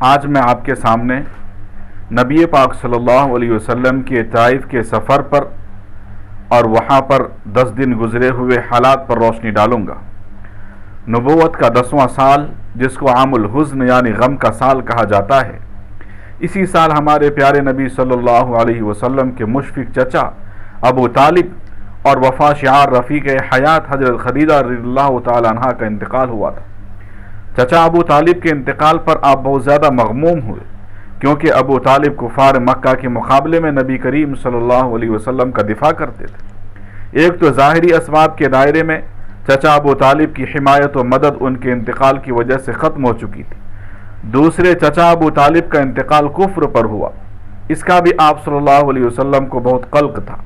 آج میں آپ کے سامنے نبی پاک صلی اللہ علیہ وسلم کے طائف کے سفر پر اور وہاں پر 10 دن گزرے ہوئے حالات پر روشنی ڈالوں گا۔ نبوت کا 10واں سال، جس کو عام الحزن یعنی غم کا سال کہا جاتا ہے، اسی سال ہمارے پیارے نبی صلی اللہ علیہ وسلم کے مشفق چچا ابو طالب اور وفا شعار رفیق حیات حضرت خدیجہ رضی اللہ تعالی عنہا کا انتقال ہوا تھا۔ چچا ابو طالب کے انتقال پر آپ بہت زیادہ مغموم ہوئے، کیونکہ ابو طالب کفار مکہ کے مقابلے میں نبی کریم صلی اللہ علیہ وسلم کا دفاع کرتے تھے۔ ایک تو ظاہری اسباب کے دائرے میں چچا ابو طالب کی حمایت و مدد ان کے انتقال کی وجہ سے ختم ہو چکی تھی، دوسرے چچا ابو طالب کا انتقال کفر پر ہوا، اس کا بھی آپ صلی اللہ علیہ وسلم کو بہت قلق تھا۔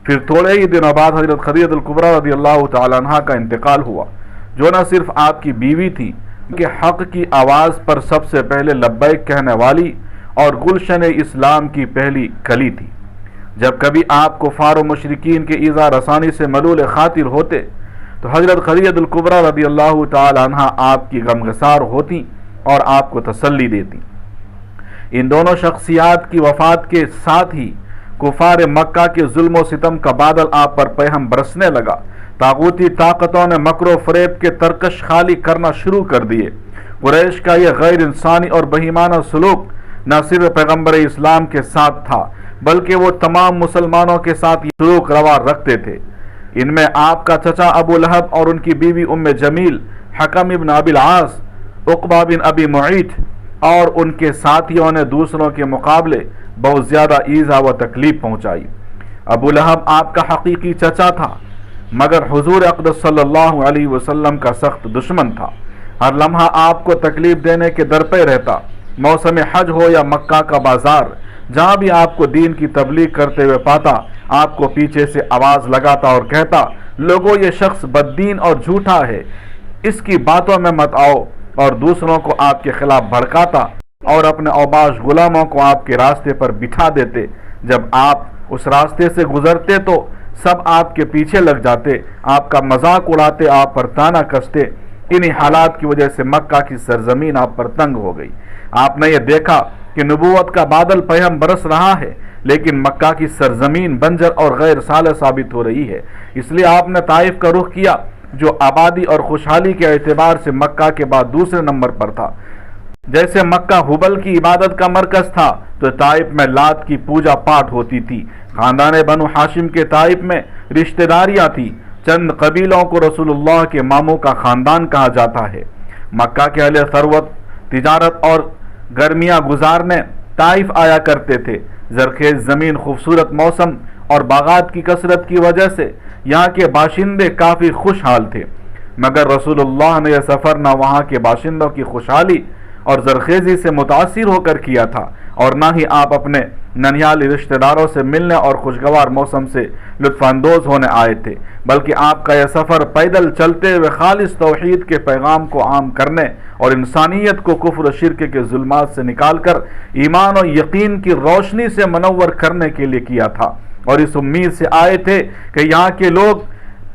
پھر تھوڑے ہی دنوں بعد حضرت خدیجہ الکبریٰ رضی اللہ تعالی عنہا کا انتقال ہوا، جو نہ صرف آپ کی بیوی تھی کہ حق کی آواز پر سب سے پہلے لبیک کہنے والی اور گلشن اسلام کی پہلی کلی تھی۔ جب کبھی آپ کفار و مشرکین کے ایذا رسانی سے ملول خاطر ہوتے تو حضرت خدیجہ الکبریٰ رضی اللہ تعالی عنہا آپ کی غمگسار ہوتی اور آپ کو تسلی دیتی۔ ان دونوں شخصیات کی وفات کے ساتھ ہی کفار مکہ کے ظلم و ستم کا بادل آپ پر پیہم برسنے لگا۔ طاغوتی طاقتوں نے مکر و فریب کے ترکش خالی کرنا شروع کر دیے۔ قریش کا یہ غیر انسانی اور بہیمانہ سلوک نہ صرف پیغمبر اسلام کے ساتھ تھا، بلکہ وہ تمام مسلمانوں کے ساتھ یہ سلوک روا رکھتے تھے۔ ان میں آپ کا چچا ابو لہب اور ان کی بیوی ام جمیل، حکم ابن ابی العاص، عقبہ بن ابی معیط اور ان کے ساتھیوں نے دوسروں کے مقابلے بہت زیادہ ایذا و تکلیف پہنچائی۔ ابو لہب آپ کا حقیقی چچا تھا، مگر حضور اقدس صلی اللہ علیہ وسلم کا سخت دشمن تھا۔ ہر لمحہ آپ کو تکلیف دینے کے در پہ رہتا۔ موسم حج ہو یا مکہ کا بازار، جہاں بھی آپ کو دین کی تبلیغ کرتے ہوئے پاتا، آپ کو پیچھے سے آواز لگاتا اور کہتا، لوگوں یہ شخص بددین اور جھوٹا ہے، اس کی باتوں میں مت آؤ، اور دوسروں کو آپ کے خلاف بھڑکاتا اور اپنے اوباش غلاموں کو آپ کے راستے پر بٹھا دیتے۔ جب آپ اس راستے سے گزرتے تو سب آپ کے پیچھے لگ جاتے، آپ کا مذاق اڑاتے، آپ پر طعنہ کستے۔ انہی حالات کی وجہ سے مکہ کی سرزمین آپ پر تنگ ہو گئی۔ آپ نے یہ دیکھا کہ نبوت کا بادل پیہم برس رہا ہے، لیکن مکہ کی سرزمین بنجر اور غیر صالح ثابت ہو رہی ہے۔ اس لیے آپ نے طائف کا رخ کیا، جو آبادی اور خوشحالی کے اعتبار سے مکہ کے بعد دوسرے نمبر پر تھا۔ جیسے مکہ ہبل کی عبادت کا مرکز تھا، تو طائف میں لات کی پوجا پاٹ ہوتی تھی۔ خاندان بنو ہاشم کے طائف میں رشتہ داریاں تھی۔ چند قبیلوں کو رسول اللہ کے ماموں کا خاندان کہا جاتا ہے۔ مکہ کے اہل ثروت تجارت اور گرمیاں گزارنے طائف آیا کرتے تھے۔ زرخیز زمین، خوبصورت موسم اور باغات کی کثرت کی وجہ سے یہاں کے باشندے کافی خوشحال تھے، مگر رسول اللہ نے یہ سفر نہ وہاں کے باشندوں کی خوشحالی اور زرخیزی سے متاثر ہو کر کیا تھا، اور نہ ہی آپ اپنے ننھیالی رشتہ داروں سے ملنے اور خوشگوار موسم سے لطف اندوز ہونے آئے تھے، بلکہ آپ کا یہ سفر پیدل چلتے ہوئے خالص توحید کے پیغام کو عام کرنے اور انسانیت کو کفر و شرک کے ظلمات سے نکال کر ایمان و یقین کی روشنی سے منور کرنے کے لیے کیا تھا، اور اس امید سے آئے تھے کہ یہاں کے لوگ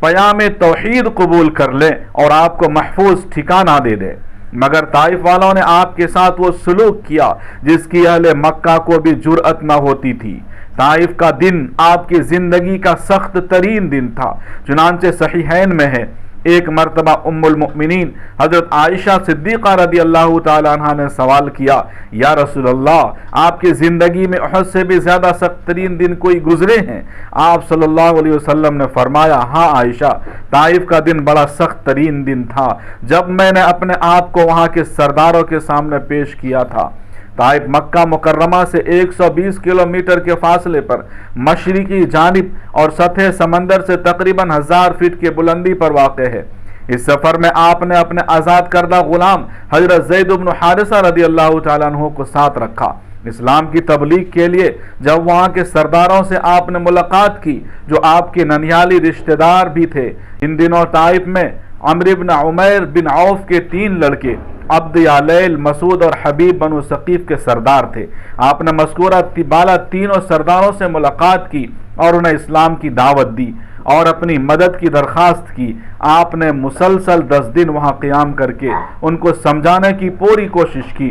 پیام توحید قبول کر لیں اور آپ کو محفوظ ٹھکانہ دے دیں۔ مگر طائف والوں نے آپ کے ساتھ وہ سلوک کیا جس کی اہل مکہ کو بھی جرأت نہ ہوتی تھی۔ طائف کا دن آپ کی زندگی کا سخت ترین دن تھا، چنانچہ صحیحین میں ہے، ایک مرتبہ ام المؤمنین حضرت عائشہ صدیقہ رضی اللہ تعالی عنہا نے سوال کیا، یا رسول اللہ، آپ کی زندگی میں احد سے بھی زیادہ سخت ترین دن کوئی گزرے ہیں؟ آپ صلی اللہ علیہ وسلم نے فرمایا، ہاں عائشہ، طائف کا دن بڑا سخت ترین دن تھا، جب میں نے اپنے آپ کو وہاں کے سرداروں کے سامنے پیش کیا تھا۔ طائف مکہ مکرمہ سے 120 کلومیٹر کے فاصلے پر مشرقی جانب اور سطح سمندر سے تقریباً 1000 فٹ کی بلندی پر واقع ہے۔ اس سفر میں آپ نے اپنے آزاد کردہ غلام حضرت زید بن حارثہ رضی اللہ تعالیٰ عنہ کو ساتھ رکھا۔ اسلام کی تبلیغ کے لیے جب وہاں کے سرداروں سے آپ نے ملاقات کی، جو آپ کے ننھیالی رشتہ دار بھی تھے، ان دنوں طائف میں عمرو بن عمیر بن عوف کے 3 لڑکے عبد یالیل، مسعود اور حبیب بنو ثقیف کے سردار تھے۔ آپ نے مذکورہ بالا تینوں سرداروں سے ملاقات کی اور انہیں اسلام کی دعوت دی اور اپنی مدد کی درخواست کی۔ آپ نے مسلسل 10 دن وہاں قیام کر کے ان کو سمجھانے کی پوری کوشش کی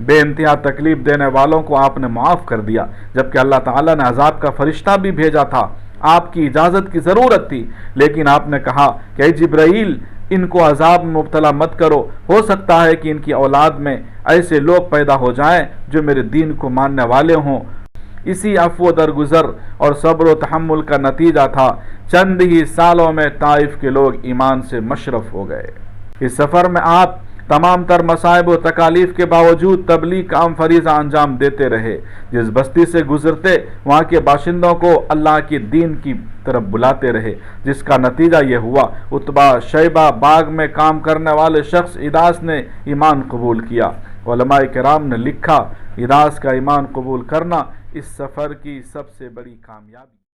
بے انتہا تکلیف دینے والوں کو آپ نے معاف کر دیا، جبکہ اللہ تعالیٰ نے عذاب کا فرشتہ بھی بھیجا تھا، آپ کی اجازت کی ضرورت تھی، لیکن آپ نے کہا کہ اے جبرائیل ان کو عذاب میں مبتلا مت کرو، ہو سکتا ہے کہ ان کی اولاد میں ایسے لوگ پیدا ہو جائیں جو میرے دین کو ماننے والے ہوں۔ اسی عفو درگزر اور صبر و تحمل کا نتیجہ تھا چند ہی سالوں میں طائف کے لوگ ایمان سے مشرف ہو گئے۔ اس سفر میں آپ تمام تر مصائب و تکالیف کے باوجود تبلیغ کا عام فریضہ انجام دیتے رہے، جس بستی سے گزرتے وہاں کے باشندوں کو اللہ کے دین کی طرف بلاتے رہے، جس کا نتیجہ یہ ہوا عتبہ شیبہ باغ میں کام کرنے والے شخص اداس نے ایمان قبول کیا۔ علماء کرام نے لکھا اداس کا ایمان قبول کرنا اس سفر کی سب سے بڑی کامیابی